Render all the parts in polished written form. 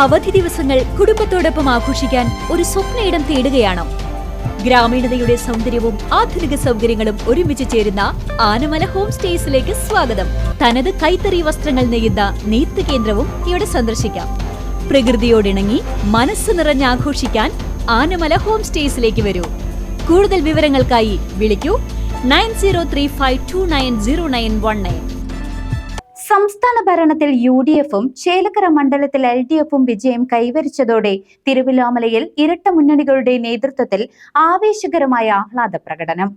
അവധി ദിവസങ്ങൾ കുടുംബത്തോടൊപ്പം ആഘോഷിക്കാൻ ഒരു സ്വപ്നയിടം തേടുകയാണോ? ഗ്രാമീണതയുടെ സൗന്ദര്യവും ആധുനിക സൗകര്യങ്ങളും ഒരുമിച്ച് ചേരുന്ന ആനമല ഹോം സ്റ്റേസിലേക്ക് സ്വാഗതം. തനത് കൈത്തറി വസ്ത്രങ്ങൾ നെയ്യുന്ന നെയ്ത്ത് കേന്ദ്രവും ഇവിടെ സന്ദർശിക്കാം. പ്രകൃതിയോടിണങ്ങി മനസ്സ് നിറഞ്ഞ് ആഘോഷിക്കാൻ ആനമല ഹോം സ്റ്റേസിലേക്ക് വരൂ. കൂടുതൽ വിവരങ്ങൾക്കായി വിളിക്കൂ 9035290919. സംസ്ഥാന ഭരണത്തിൽ UDFും ചേലക്കര മണ്ഡലത്തിൽ LDFും വിജയം കൈവരിച്ചതോടെ തിരുവല്ലോമലയിൽ ഇരട്ട മുന്നണികളുടെ നേതൃത്വത്തിൽ ആവേശകരമായ ആഹ്ലാദ പ്രകടനം.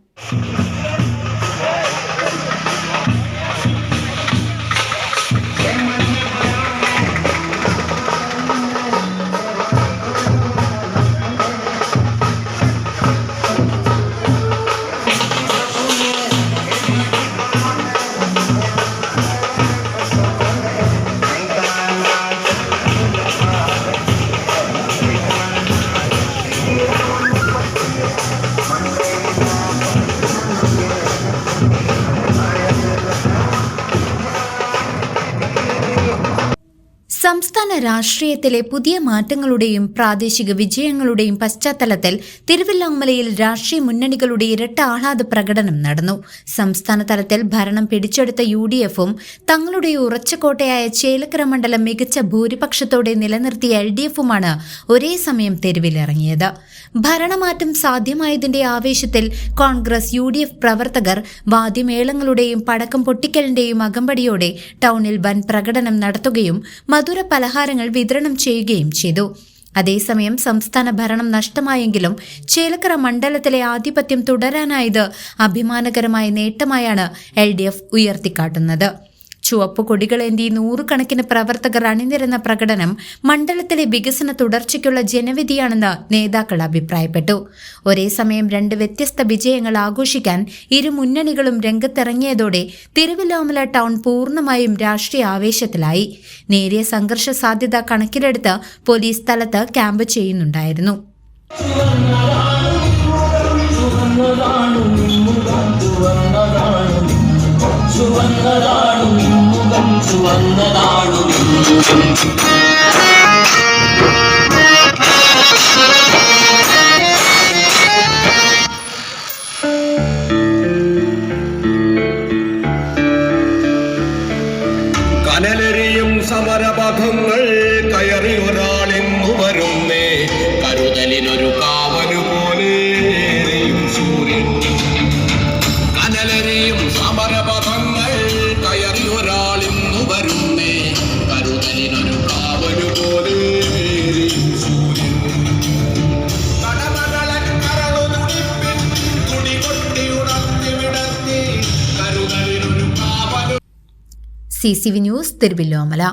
സംസ്ഥാന രാഷ്ട്രീയത്തിലെ പുതിയ മാറ്റങ്ങളുടെയും പ്രാദേശിക വിജയങ്ങളുടെയും പശ്ചാത്തലത്തിൽ തിരുവല്ലോമലയിൽ രാഷ്ട്രീയ മുന്നണികളുടെ ഇരട്ട ആഹ്ലാദ പ്രകടനം നടന്നു. സംസ്ഥാന തലത്തിൽ ഭരണം പിടിച്ചെടുത്ത UDFും തങ്ങളുടെ ഉറച്ചക്കോട്ടയായ ചേലക്കര മണ്ഡലം മികച്ച ഭൂരിപക്ഷത്തോടെ നിലനിർത്തിയ LDFുമാണ് ഒരേ സമയം തെരുവിലിറങ്ങിയത്. ഭരണമാറ്റം സാധ്യമായതിന്റെ ആവേശത്തിൽ കോൺഗ്രസ് UDF പ്രവർത്തകർ വാദ്യമേളങ്ങളുടെയും പടക്കം പൊട്ടിക്കലിന്റെയും അകമ്പടിയോടെ ടൗണിൽ വൻ പ്രകടനം നടത്തുകയും മധുര പലഹാരങ്ങൾ വിതരണം ചെയ്യുകയും ചെയ്തു. അതേസമയം സംസ്ഥാന ഭരണം നഷ്ടമായെങ്കിലും ചേലക്കര മണ്ഡലത്തിലെ ആധിപത്യം തുടരാനായത് അഭിമാനകരമായ നേട്ടമായാണ് LDF ഉയർത്തിക്കാട്ടുന്നത്. ചുവപ്പ് കൊടികളേന്തി നൂറുകണക്കിന് പ്രവർത്തകർ അണിനിരന്ന പ്രകടനം മണ്ഡലത്തിലെ വികസന തുടർച്ചയ്ക്കുള്ള ജനവിധിയാണെന്ന് നേതാക്കൾ അഭിപ്രായപ്പെട്ടു. ഒരേ സമയം രണ്ട് വ്യത്യസ്ത വിജയങ്ങൾ ആഘോഷിക്കാൻ ഇരു മുന്നണികളും രംഗത്തിറങ്ങിയതോടെ തിരുവല്ലോമല ടൗൺ പൂർണ്ണമായും രാഷ്ട്രീയ ആവേശത്തിലായി. നേരിയ സംഘർഷ സാധ്യത കണക്കിലെടുത്ത് പോലീസ് സ്ഥലത്ത് ക്യാമ്പ് ചെയ്യുന്നുണ്ടായിരുന്നു. കനലെറിയും സമരപഥങ്ങൾ കയറി ഒരാളെന്നു വരുന്നേ, കരുതലിനൊരു കാവലു പോലെ സൂര്യൻ. കനലെറിയും സമരപഥങ്ങൾ കയറി ഒരാളെന്നു വരുന്നേ, കരുതലിനൊരു കാവലു പോലെ സൂര്യൻ. കടമകളൻ കരളു തുടിപ്പിൻ തുടി കൊട്ടി ഉണർത്തി വിടർത്തി കരുതലിനൊരു കാവലു. CCV news Thiruvilwamala.